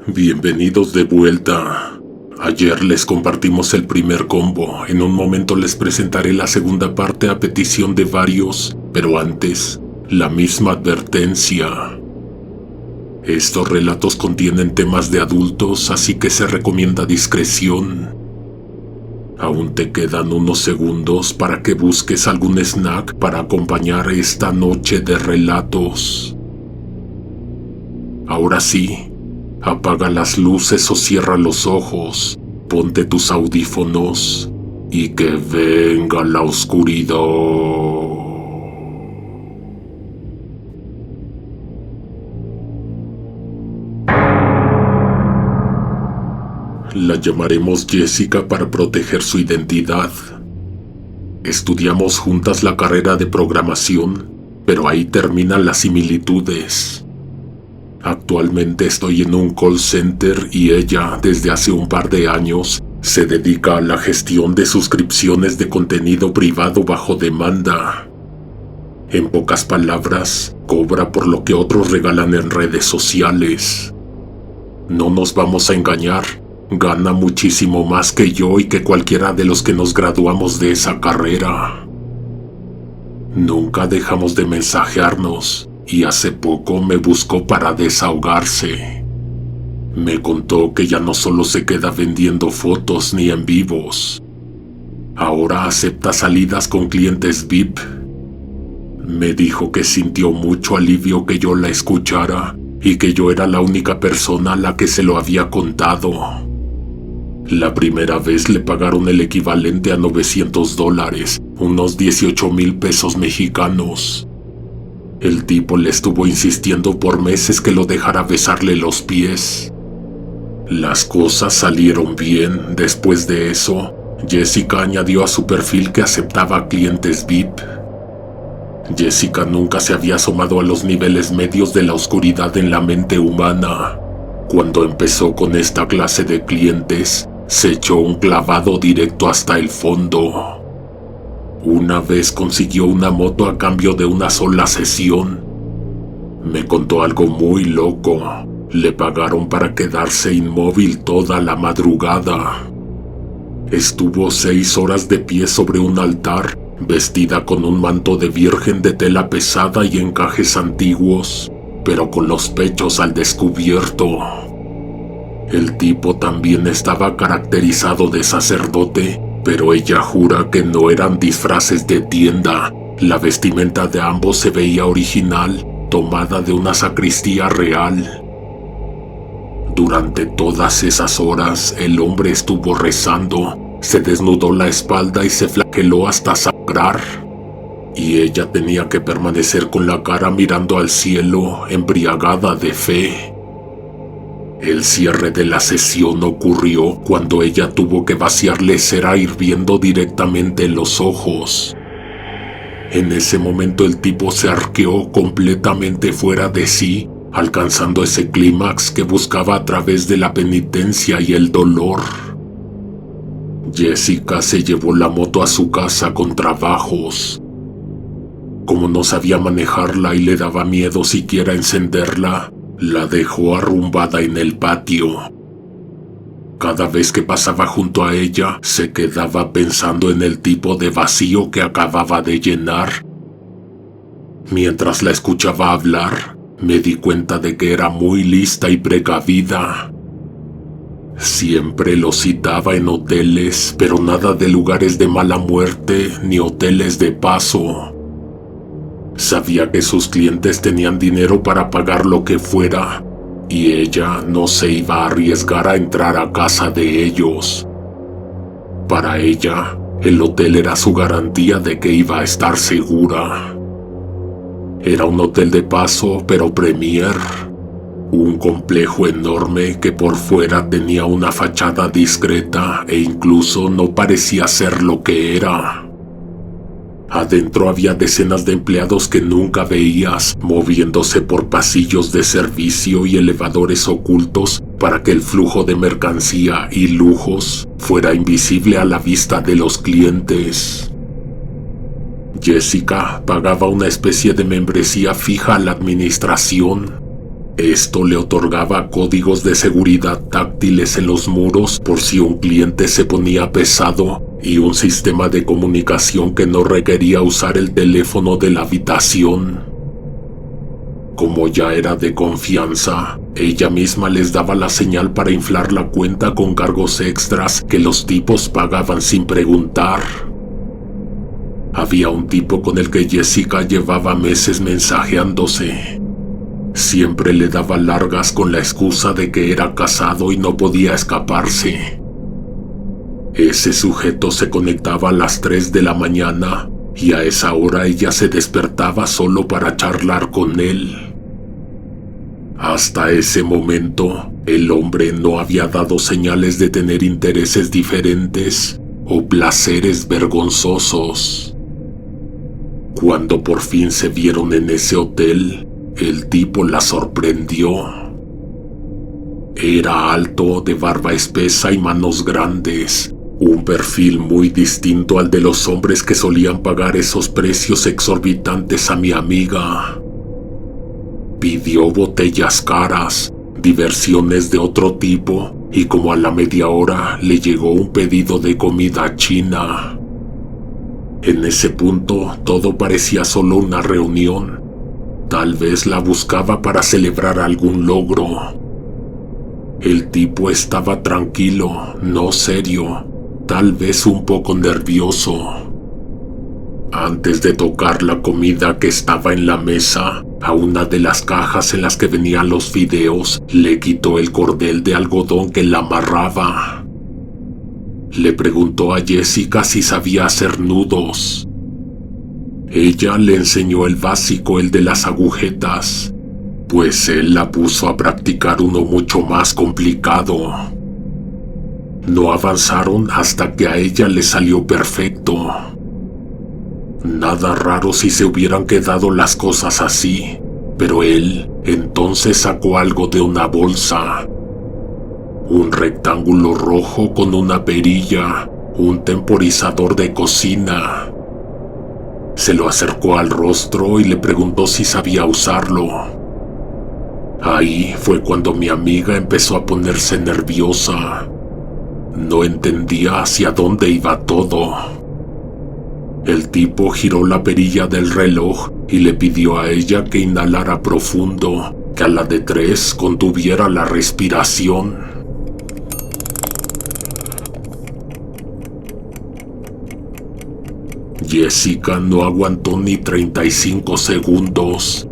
Bienvenidos de vuelta. Ayer les compartimos el primer combo. En un momento les presentaré la segunda parte a petición de varios, pero antes, la misma advertencia. Estos relatos contienen temas de adultos, así que se recomienda discreción. Aún te quedan unos segundos para que busques algún snack para acompañar esta noche de relatos. Ahora sí, apaga las luces o cierra los ojos, ponte tus audífonos y que venga la oscuridad. La llamaremos Jessica para proteger su identidad. Estudiamos juntas la carrera de programación, pero ahí terminan las similitudes. Actualmente estoy en un call center y ella, desde hace un par de años, se dedica a la gestión de suscripciones de contenido privado bajo demanda. En pocas palabras, cobra por lo que otros regalan en redes sociales. No nos vamos a engañar, gana muchísimo más que yo y que cualquiera de los que nos graduamos de esa carrera. Nunca dejamos de mensajearnos. Y hace poco me buscó para desahogarse. Me contó que ya no solo se queda vendiendo fotos ni en vivos. Ahora acepta salidas con clientes VIP. Me dijo que sintió mucho alivio que yo la escuchara y que yo era la única persona a la que se lo había contado. La primera vez le pagaron el equivalente a $900, unos 18,000 pesos mexicanos. El tipo le estuvo insistiendo por meses que lo dejara besarle los pies. Las cosas salieron bien. Después de eso, Jessica añadió a su perfil que aceptaba clientes VIP. Jessica nunca se había asomado a los niveles medios de la oscuridad en la mente humana. Cuando empezó con esta clase de clientes, se echó un clavado directo hasta el fondo. Una vez consiguió una moto a cambio de una sola sesión. Me contó algo muy loco. Le pagaron para quedarse inmóvil toda la madrugada. Estuvo 6 horas de pie sobre un altar, vestida con un manto de virgen de tela pesada y encajes antiguos, pero con los pechos al descubierto. El tipo también estaba caracterizado de sacerdote, pero ella jura que no eran disfraces de tienda. La vestimenta de ambos se veía original, tomada de una sacristía real. Durante todas esas horas, el hombre estuvo rezando, se desnudó la espalda y se flageló hasta sangrar. Y ella tenía que permanecer con la cara mirando al cielo, embriagada de fe. El cierre de la sesión ocurrió cuando ella tuvo que vaciarle cera hirviendo directamente en los ojos. En ese momento el tipo se arqueó completamente fuera de sí, alcanzando ese clímax que buscaba a través de la penitencia y el dolor. Jessica se llevó la moto a su casa con trabajos. Como no sabía manejarla y le daba miedo siquiera encenderla, la dejó arrumbada en el patio. Cada vez que pasaba junto a ella, se quedaba pensando en el tipo de vacío que acababa de llenar. Mientras la escuchaba hablar, me di cuenta de que era muy lista y precavida. Siempre lo citaba en hoteles, pero nada de lugares de mala muerte ni hoteles de paso. Sabía que sus clientes tenían dinero para pagar lo que fuera, y ella no se iba a arriesgar a entrar a casa de ellos. Para ella, el hotel era su garantía de que iba a estar segura. Era un hotel de paso, pero premier. Un complejo enorme que por fuera tenía una fachada discreta e incluso no parecía ser lo que era. Adentro había decenas de empleados que nunca veías, moviéndose por pasillos de servicio y elevadores ocultos para que el flujo de mercancía y lujos fuera invisible a la vista de los clientes. Jessica pagaba una especie de membresía fija a la administración. Esto le otorgaba códigos de seguridad táctiles en los muros por si un cliente se ponía pesado y un sistema de comunicación que no requería usar el teléfono de la habitación. Como ya era de confianza, ella misma les daba la señal para inflar la cuenta con cargos extras que los tipos pagaban sin preguntar. Había un tipo con el que Jessica llevaba meses mensajeándose. Siempre le daba largas con la excusa de que era casado y no podía escaparse. Ese sujeto se conectaba a las 3 de la mañana y a esa hora ella se despertaba solo para charlar con él. Hasta ese momento, el hombre no había dado señales de tener intereses diferentes o placeres vergonzosos. Cuando por fin se vieron en ese hotel, el tipo la sorprendió. Era alto, de barba espesa y manos grandes, un perfil muy distinto al de los hombres que solían pagar esos precios exorbitantes a mi amiga. Pidió botellas caras, diversiones de otro tipo, y como a la media hora le llegó un pedido de comida china. En ese punto todo parecía solo una reunión. Tal vez la buscaba para celebrar algún logro. El tipo estaba tranquilo, no serio, tal vez un poco nervioso. Antes de tocar la comida que estaba en la mesa, a una de las cajas en las que venían los fideos, le quitó el cordel de algodón que la amarraba. Le preguntó a Jessica si sabía hacer nudos. Ella le enseñó el básico, el de las agujetas, pues él la puso a practicar uno mucho más complicado. No avanzaron hasta que a ella le salió perfecto. Nada raro si se hubieran quedado las cosas así, pero él entonces sacó algo de una bolsa. Un rectángulo rojo con una perilla, un temporizador de cocina. Se lo acercó al rostro y le preguntó si sabía usarlo. Ahí fue cuando mi amiga empezó a ponerse nerviosa. No entendía hacia dónde iba todo. El tipo giró la perilla del reloj y le pidió a ella que inhalara profundo, que a la de 3 contuviera la respiración. Jessica no aguantó ni 35 segundos.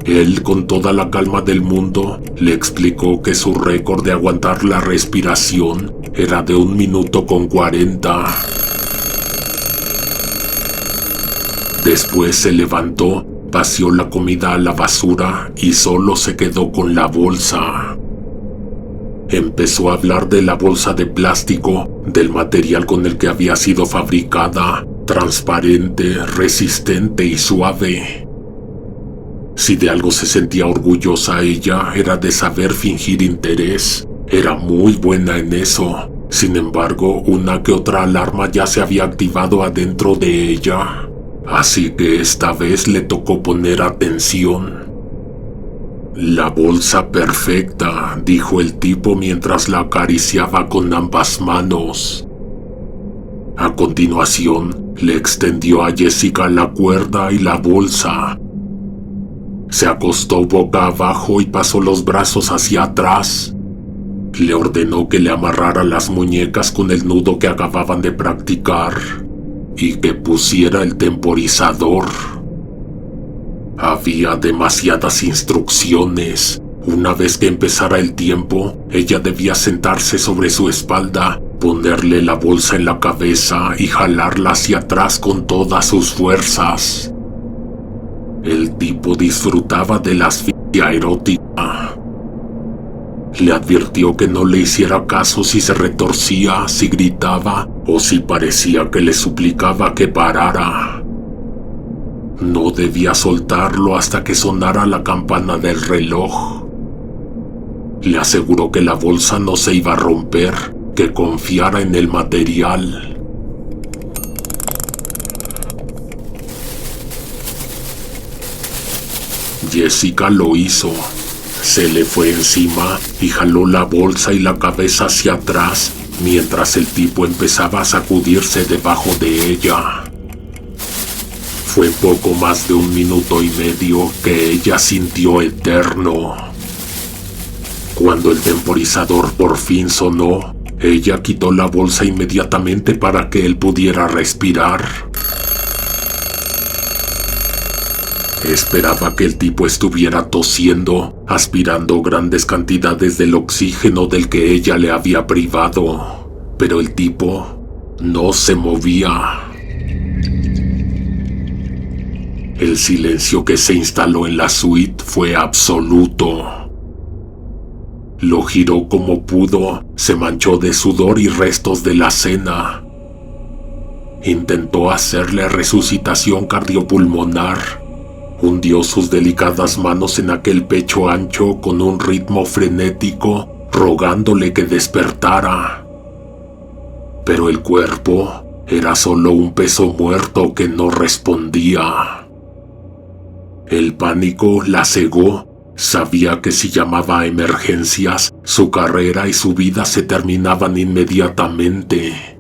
Él, con toda la calma del mundo, le explicó que su récord de aguantar la respiración era de 1 minuto con 40. Después se levantó, vació la comida a la basura y solo se quedó con la bolsa. Empezó a hablar de la bolsa de plástico, del material con el que había sido fabricada, transparente, resistente y suave. Si de algo se sentía orgullosa ella, era de saber fingir interés. Era muy buena en eso. Sin embargo, una que otra alarma ya se había activado adentro de ella. Así que esta vez le tocó poner atención. «La bolsa perfecta», dijo el tipo mientras la acariciaba con ambas manos. A continuación, le extendió a Jessica la cuerda y la bolsa. Se acostó boca abajo y pasó los brazos hacia atrás. Le ordenó que le amarrara las muñecas con el nudo que acababan de practicar y que pusiera el temporizador. Había demasiadas instrucciones. Una vez que empezara el tiempo, ella debía sentarse sobre su espalda, ponerle la bolsa en la cabeza y jalarla hacia atrás con todas sus fuerzas. El tipo disfrutaba de la asfixia erótica. Le advirtió que no le hiciera caso si se retorcía, si gritaba o si parecía que le suplicaba que parara. No debía soltarlo hasta que sonara la campana del reloj. Le aseguró que la bolsa no se iba a romper, que confiara en el material. Jessica lo hizo. Se le fue encima y jaló la bolsa y la cabeza hacia atrás, mientras el tipo empezaba a sacudirse debajo de ella. Fue poco más de 1 minuto y medio que ella sintió eterno. Cuando el temporizador por fin sonó, ella quitó la bolsa inmediatamente para que él pudiera respirar. Esperaba que el tipo estuviera tosiendo, aspirando grandes cantidades del oxígeno del que ella le había privado, pero el tipo no se movía. El silencio que se instaló en la suite fue absoluto. Lo giró como pudo, se manchó de sudor y restos de la cena. Intentó hacerle resucitación cardiopulmonar. Hundió sus delicadas manos en aquel pecho ancho con un ritmo frenético, rogándole que despertara. Pero el cuerpo era solo un peso muerto que no respondía. El pánico la cegó. Sabía que si llamaba a emergencias, su carrera y su vida se terminaban inmediatamente.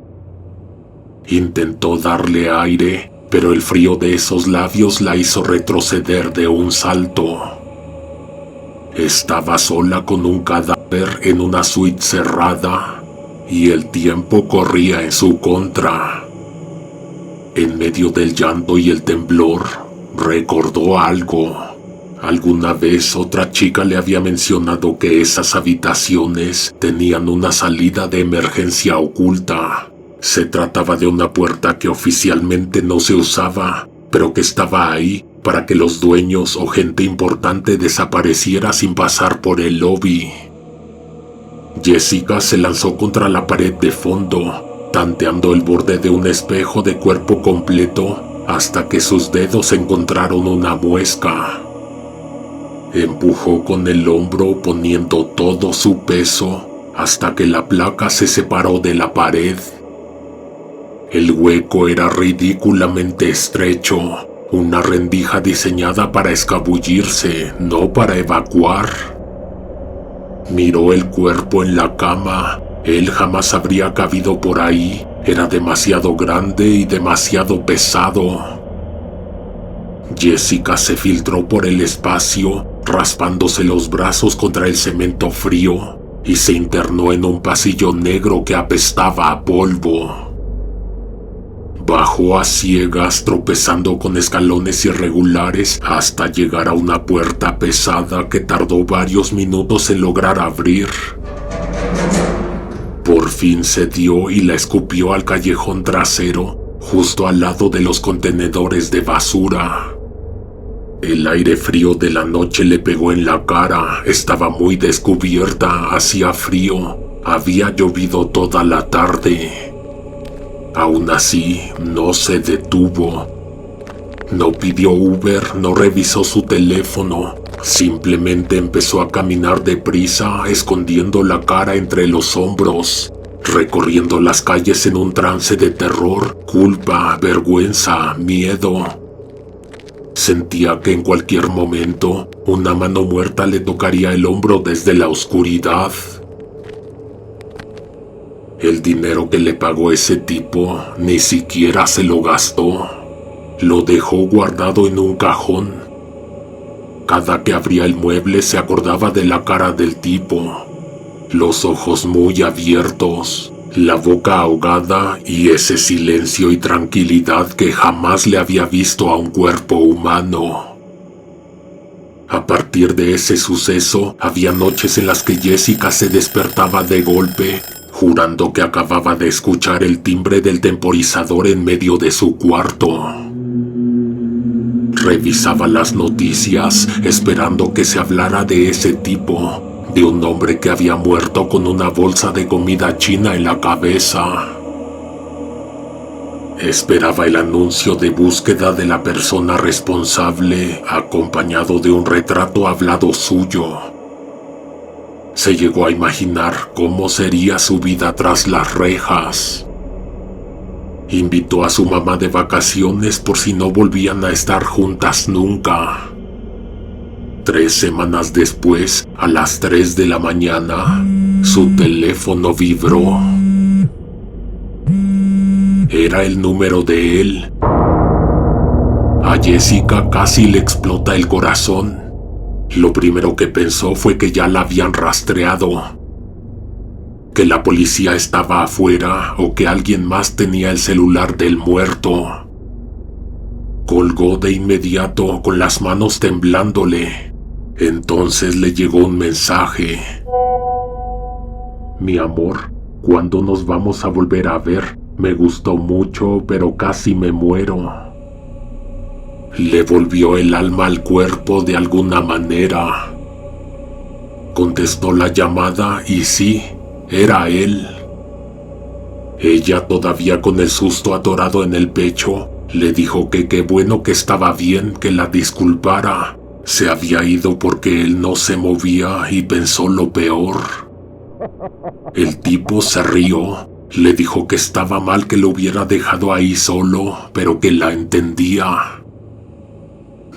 Intentó darle aire, pero el frío de esos labios la hizo retroceder de un salto. Estaba sola con un cadáver en una suite cerrada, y el tiempo corría en su contra. En medio del llanto y el temblor, recordó algo. Alguna vez otra chica le había mencionado que esas habitaciones tenían una salida de emergencia oculta. Se trataba de una puerta que oficialmente no se usaba, pero que estaba ahí para que los dueños o gente importante desapareciera sin pasar por el lobby. Jessica se lanzó contra la pared de fondo, tanteando el borde de un espejo de cuerpo completo hasta que sus dedos encontraron una muesca. Empujó con el hombro poniendo todo su peso hasta que la placa se separó de la pared. El hueco era ridículamente estrecho, una rendija diseñada para escabullirse, no para evacuar. Miró el cuerpo en la cama. Él jamás habría cabido por ahí. Era demasiado grande y demasiado pesado. Jessica se filtró por el espacio, raspándose los brazos contra el cemento frío, y se internó en un pasillo negro que apestaba a polvo. Bajó a ciegas, tropezando con escalones irregulares hasta llegar a una puerta pesada que tardó varios minutos en lograr abrir. Por fin cedió y la escupió al callejón trasero, justo al lado de los contenedores de basura. El aire frío de la noche le pegó en la cara. Estaba muy descubierta, hacía frío. Había llovido toda la tarde. Aún así, no se detuvo. No pidió Uber, no revisó su teléfono. Simplemente empezó a caminar deprisa, escondiendo la cara entre los hombros, recorriendo las calles en un trance de terror, culpa, vergüenza, miedo. Sentía que en cualquier momento una mano muerta le tocaría el hombro desde la oscuridad. El dinero que le pagó ese tipo ni siquiera se lo gastó. Lo dejó guardado en un cajón. Cada que abría el mueble se acordaba de la cara del tipo. Los ojos muy abiertos, la boca ahogada y ese silencio y tranquilidad que jamás le había visto a un cuerpo humano. A partir de ese suceso, había noches en las que Jessica se despertaba de golpe, jurando que acababa de escuchar el timbre del temporizador en medio de su cuarto. Revisaba las noticias, esperando que se hablara de ese tipo, de un hombre que había muerto con una bolsa de comida china en la cabeza. Esperaba el anuncio de búsqueda de la persona responsable, acompañado de un retrato hablado suyo. Se llegó a imaginar cómo sería su vida tras las rejas. Invitó a su mamá de vacaciones por si no volvían a estar juntas nunca. 3 semanas después, a las 3 de la mañana, su teléfono vibró. Era el número de él. A Jessica casi le explota el corazón. Lo primero que pensó fue que ya la habían rastreado, que la policía estaba afuera o que alguien más tenía el celular del muerto. Colgó de inmediato con las manos temblándole. Entonces le llegó un mensaje. Mi amor, ¿cuándo nos vamos a volver a ver? Me gustó mucho, pero casi me muero. Le volvió el alma al cuerpo de alguna manera. Contestó la llamada y sí, era él. Ella, todavía con el susto atorado en el pecho, le dijo que qué bueno que estaba bien, que la disculpara. Se había ido porque él no se movía y pensó lo peor. El tipo se rió, le dijo que estaba mal que lo hubiera dejado ahí solo, pero que la entendía.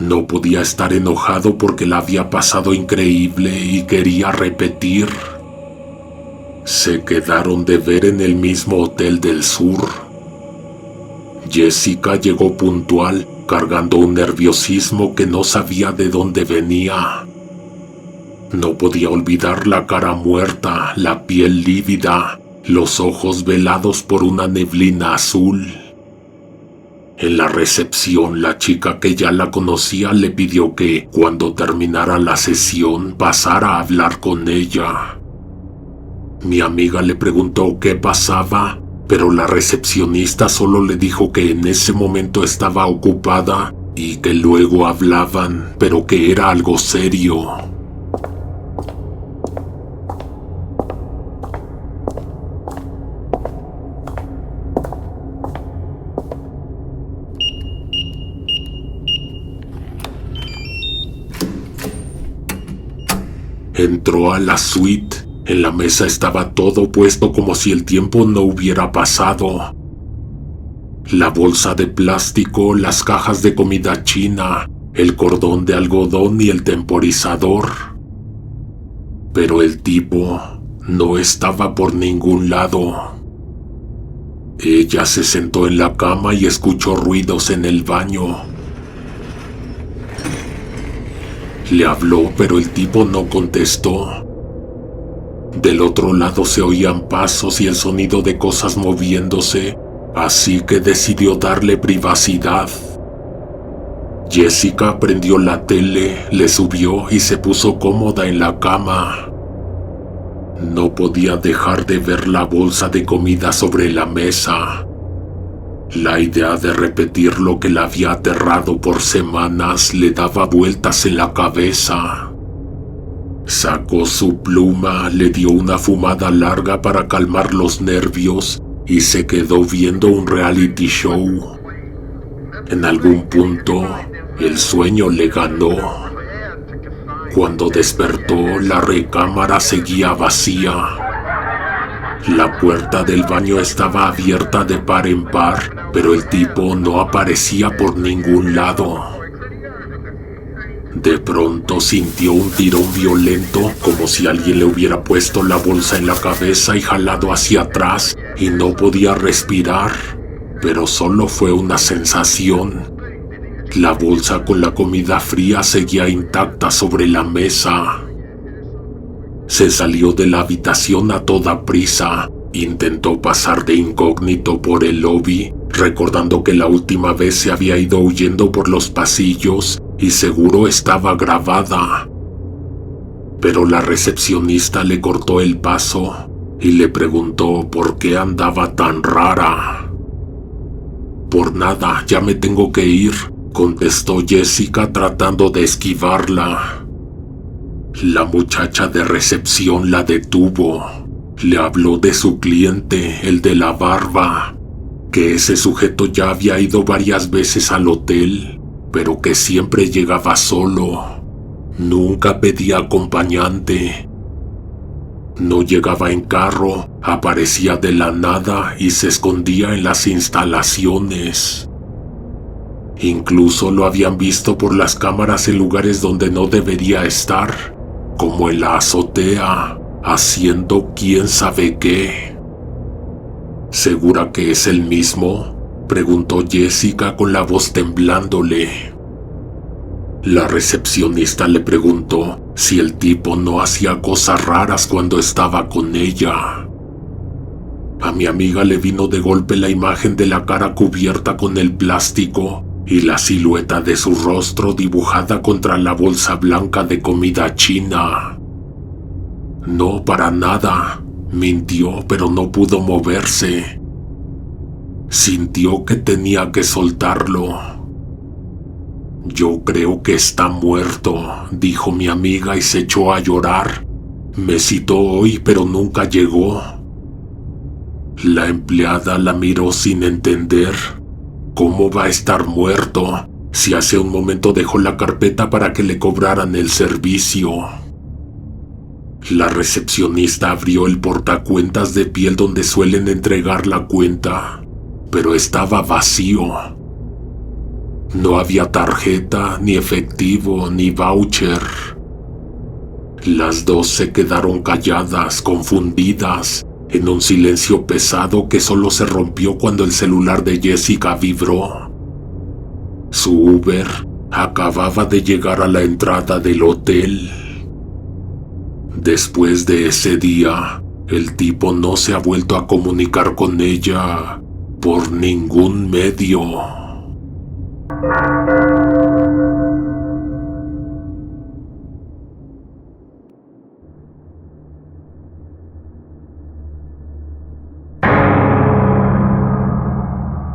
No podía estar enojado porque la había pasado increíble y quería repetir. Se quedaron de ver en el mismo hotel del sur. Jessica llegó puntual, cargando un nerviosismo que no sabía de dónde venía. No podía olvidar la cara muerta, la piel lívida, los ojos velados por una neblina azul. En la recepción, la chica que ya la conocía le pidió que, cuando terminara la sesión, pasara a hablar con ella. Mi amiga le preguntó qué pasaba, pero la recepcionista solo le dijo que en ese momento estaba ocupada y que luego hablaban, pero que era algo serio. Entró a la suite. En la mesa estaba todo puesto como si el tiempo no hubiera pasado. La bolsa de plástico, las cajas de comida china, el cordón de algodón y el temporizador. Pero el tipo no estaba por ningún lado. Ella se sentó en la cama y escuchó ruidos en el baño. Le habló, pero el tipo no contestó. Del otro lado se oían pasos y el sonido de cosas moviéndose, así que decidió darle privacidad. Jessica prendió la tele, le subió y se puso cómoda en la cama. No podía dejar de ver la bolsa de comida sobre la mesa. La idea de repetir lo que la había aterrado por semanas le daba vueltas en la cabeza. Sacó su pluma, le dio una fumada larga para calmar los nervios y se quedó viendo un reality show. En algún punto, el sueño le ganó. Cuando despertó, la recámara seguía vacía. La puerta del baño estaba abierta de par en par, pero el tipo no aparecía por ningún lado. De pronto sintió un tirón violento, como si alguien le hubiera puesto la bolsa en la cabeza y jalado hacia atrás, y no podía respirar, pero solo fue una sensación. La bolsa con la comida fría seguía intacta sobre la mesa. Se salió de la habitación a toda prisa. Intentó pasar de incógnito por el lobby, recordando que la última vez se había ido huyendo por los pasillos y seguro estaba grabada. Pero la recepcionista le cortó el paso y le preguntó por qué andaba tan rara. Por nada, ya me tengo que ir, contestó Jessica tratando de esquivarla. La muchacha de recepción la detuvo. Le habló de su cliente, el de la barba, que ese sujeto ya había ido varias veces al hotel, pero que siempre llegaba solo. Nunca pedía acompañante. No llegaba en carro, aparecía de la nada y se escondía en las instalaciones. Incluso lo habían visto por las cámaras en lugares donde no debería estar, como en la azotea, haciendo quién sabe qué. ¿Segura que es el mismo?, preguntó Jessica con la voz temblándole. La recepcionista le preguntó si el tipo no hacía cosas raras cuando estaba con ella. A mi amiga le vino de golpe la imagen de la cara cubierta con el plástico y la silueta de su rostro dibujada contra la bolsa blanca de comida china. No, para nada. Mintió, pero no pudo moverse. Sintió que tenía que soltarlo. Yo creo que está muerto, dijo mi amiga y se echó a llorar. Me citó hoy, pero nunca llegó. La empleada la miró sin entender. ¿Cómo va a estar muerto si hace un momento dejó la carpeta para que le cobraran el servicio? La recepcionista abrió el portacuentas de piel donde suelen entregar la cuenta, pero estaba vacío. No había tarjeta, ni efectivo, ni voucher. Las dos se quedaron calladas, confundidas, en un silencio pesado que solo se rompió cuando el celular de Jessica vibró. Su Uber acababa de llegar a la entrada del hotel. Después de ese día, el tipo no se ha vuelto a comunicar con ella por ningún medio.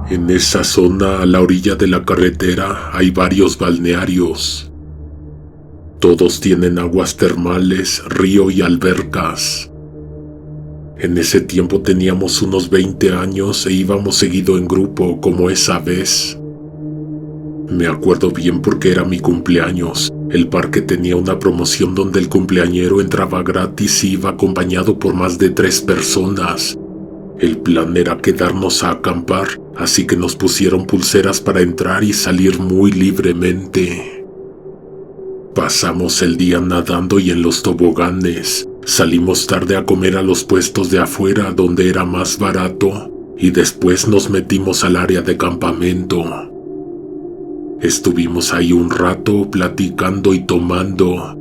En esa zona, a la orilla de la carretera, hay varios balnearios. Todos tienen aguas termales, río y albercas. En ese tiempo teníamos unos 20 años e íbamos seguido en grupo, como esa vez. Me acuerdo bien porque era mi cumpleaños. El parque tenía una promoción donde el cumpleañero entraba gratis y iba acompañado por más de 3 personas. El plan era quedarnos a acampar, así que nos pusieron pulseras para entrar y salir muy libremente. Pasamos el día nadando y en los toboganes. Salimos tarde a comer a los puestos de afuera donde era más barato y después nos metimos al área de campamento. Estuvimos ahí un rato platicando y tomando.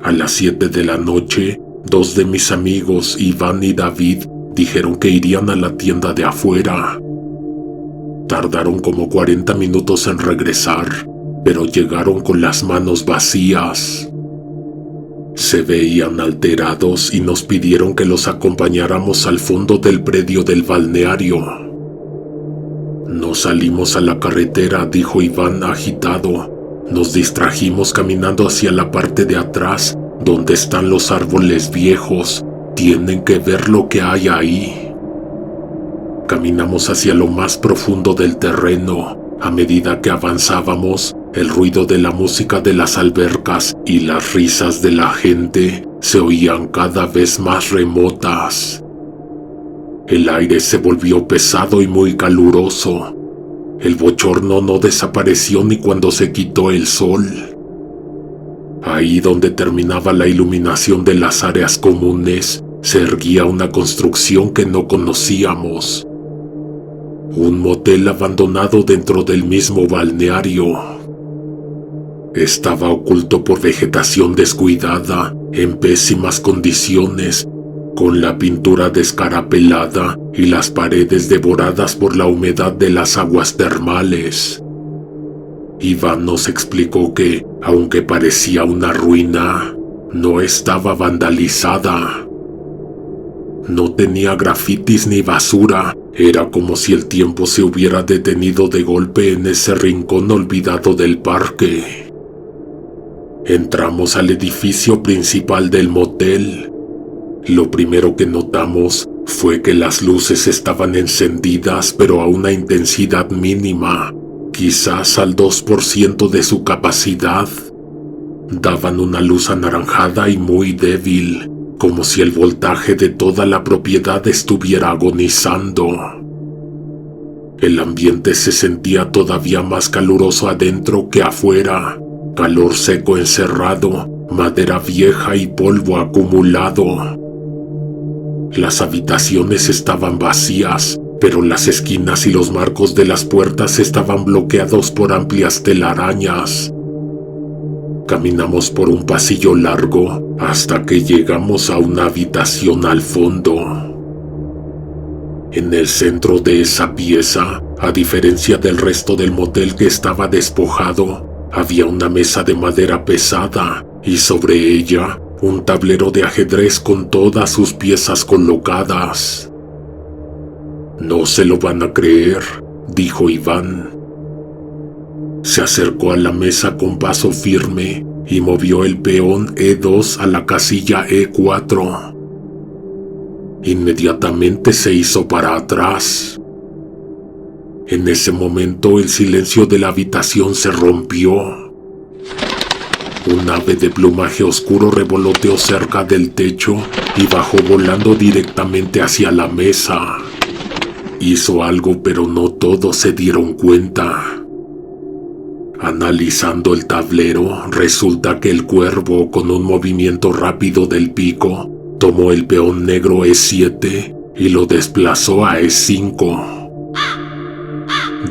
A las 7 de la noche, 2 de mis amigos, Iván y David, dijeron que irían a la tienda de afuera. Tardaron como 40 minutos en regresar, pero llegaron con las manos vacías. Se veían alterados y nos pidieron que los acompañáramos al fondo del predio del balneario. No salimos a la carretera, dijo Iván agitado. Nos distrajimos caminando hacia la parte de atrás, donde están los árboles viejos. Tienen que ver lo que hay ahí. Caminamos hacia lo más profundo del terreno. A medida que avanzábamos, el ruido de la música de las albercas y las risas de la gente se oían cada vez más remotas. El aire se volvió pesado y muy caluroso. El bochorno no desapareció ni cuando se quitó el sol. Ahí donde terminaba la iluminación de las áreas comunes, se erguía una construcción que no conocíamos. Un motel abandonado dentro del mismo balneario. Estaba oculto por vegetación descuidada, en pésimas condiciones, con la pintura descarapelada y las paredes devoradas por la humedad de las aguas termales. Iván nos explicó que, aunque parecía una ruina, no estaba vandalizada. No tenía grafitis ni basura. Era como si el tiempo se hubiera detenido de golpe en ese rincón olvidado del parque. Entramos al edificio principal del motel. Lo primero que notamos fue que las luces estaban encendidas, pero a una intensidad mínima, quizás al 2% de su capacidad. Daban una luz anaranjada y muy débil, como si el voltaje de toda la propiedad estuviera agonizando. El ambiente se sentía todavía más caluroso adentro que afuera. Calor seco encerrado, madera vieja y polvo acumulado. Las habitaciones estaban vacías, pero las esquinas y los marcos de las puertas estaban bloqueados por amplias telarañas. Caminamos por un pasillo largo hasta que llegamos a una habitación al fondo. En el centro de esa pieza, a diferencia del resto del motel que estaba despojado, había una mesa de madera pesada y sobre ella un tablero de ajedrez con todas sus piezas colocadas. «No se lo van a creer», dijo Iván. Se acercó a la mesa con paso firme y movió el peón E2 a la casilla E4. Inmediatamente se hizo para atrás. En ese momento el silencio de la habitación se rompió. Un ave de plumaje oscuro revoloteó cerca del techo y bajó volando directamente hacia la mesa. Hizo algo, pero no todos se dieron cuenta. Analizando el tablero, resulta que el cuervo, con un movimiento rápido del pico, tomó el peón negro E7 y lo desplazó a E5.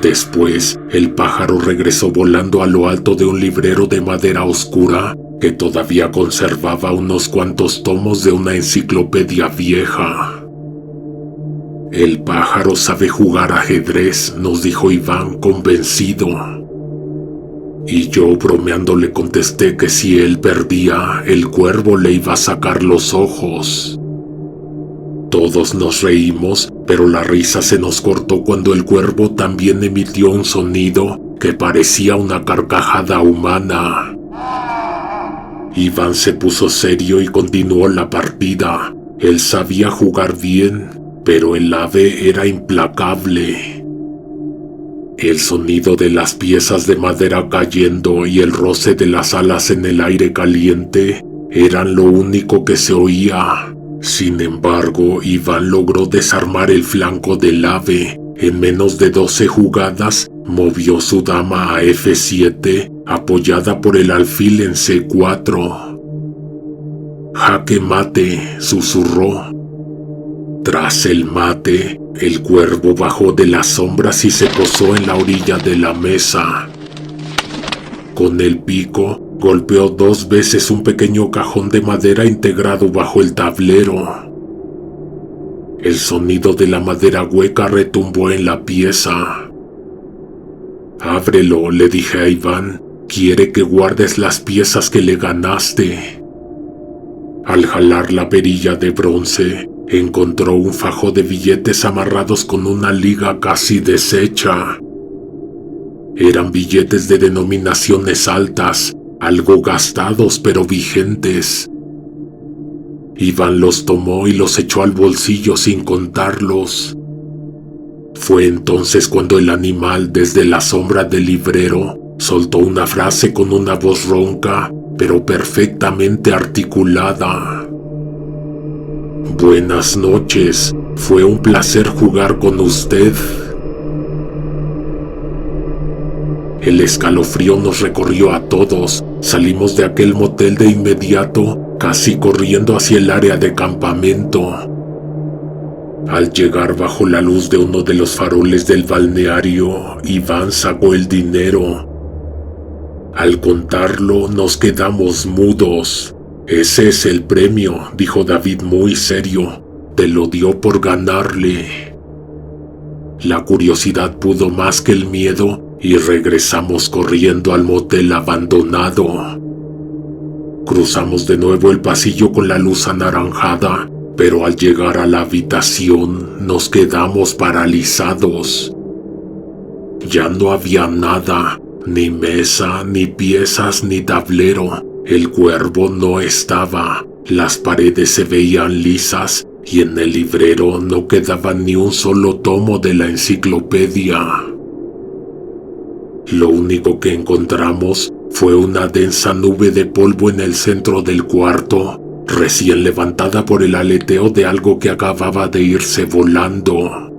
Después, el pájaro regresó volando a lo alto de un librero de madera oscura que todavía conservaba unos cuantos tomos de una enciclopedia vieja. «El pájaro sabe jugar ajedrez», nos dijo Iván convencido. Y yo bromeando le contesté que si él perdía, el cuervo le iba a sacar los ojos. Todos nos reímos, pero la risa se nos cortó cuando el cuervo también emitió un sonido que parecía una carcajada humana. Iván se puso serio y continuó la partida. Él sabía jugar bien, pero el ave era implacable. El sonido de las piezas de madera cayendo y el roce de las alas en el aire caliente eran lo único que se oía. Sin embargo, Iván logró desarmar el flanco del ave. En menos de 12 jugadas, movió su dama a F7, apoyada por el alfil en C4. «Jaque mate», susurró. Tras el mate, el cuervo bajó de las sombras y se posó en la orilla de la mesa. Con el pico, golpeó 2 veces un pequeño cajón de madera integrado bajo el tablero. El sonido de la madera hueca retumbó en la pieza. «Ábrelo», le dije a Iván. «Quiere que guardes las piezas que le ganaste». Al jalar la perilla de bronce, encontró un fajo de billetes amarrados con una liga casi deshecha. Eran billetes de denominaciones altas, algo gastados pero vigentes. Iván los tomó y los echó al bolsillo sin contarlos. Fue entonces cuando el animal, desde la sombra del librero, soltó una frase con una voz ronca, pero perfectamente articulada. «Buenas noches, fue un placer jugar con usted». El escalofrío nos recorrió a todos. Salimos de aquel motel de inmediato, casi corriendo hacia el área de campamento. Al llegar bajo la luz de uno de los faroles del balneario, Iván sacó el dinero. Al contarlo, nos quedamos mudos. «Ese es el premio», dijo David muy serio. «Te lo dio por ganarle». La curiosidad pudo más que el miedo y regresamos corriendo al motel abandonado. Cruzamos de nuevo el pasillo con la luz anaranjada, pero al llegar a la habitación nos quedamos paralizados. Ya no había nada, ni mesa, ni piezas, ni tablero. El cuervo no estaba, las paredes se veían lisas y en el librero no quedaba ni un solo tomo de la enciclopedia. Lo único que encontramos fue una densa nube de polvo en el centro del cuarto, recién levantada por el aleteo de algo que acababa de irse volando.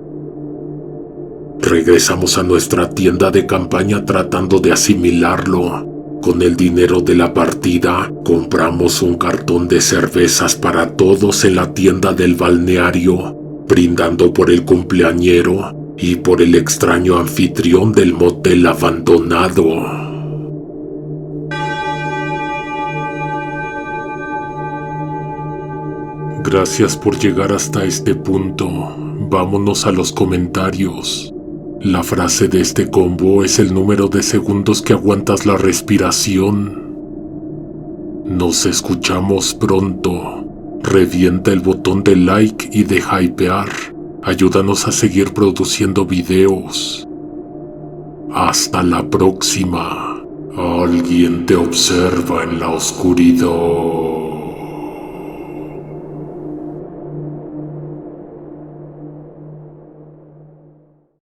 regresamos a nuestra tienda de campaña tratando de asimilarlo. Con el dinero de la partida, compramos un cartón de cervezas para todos en la tienda del balneario, brindando por el cumpleañero y por el extraño anfitrión del motel abandonado. Gracias por llegar hasta este punto. Vámonos a los comentarios. La frase de este combo es el número de segundos que aguantas la respiración. Nos escuchamos pronto. Revienta el botón de like y de hypear. Ayúdanos a seguir produciendo videos. Hasta la próxima. Alguien te observa en la oscuridad.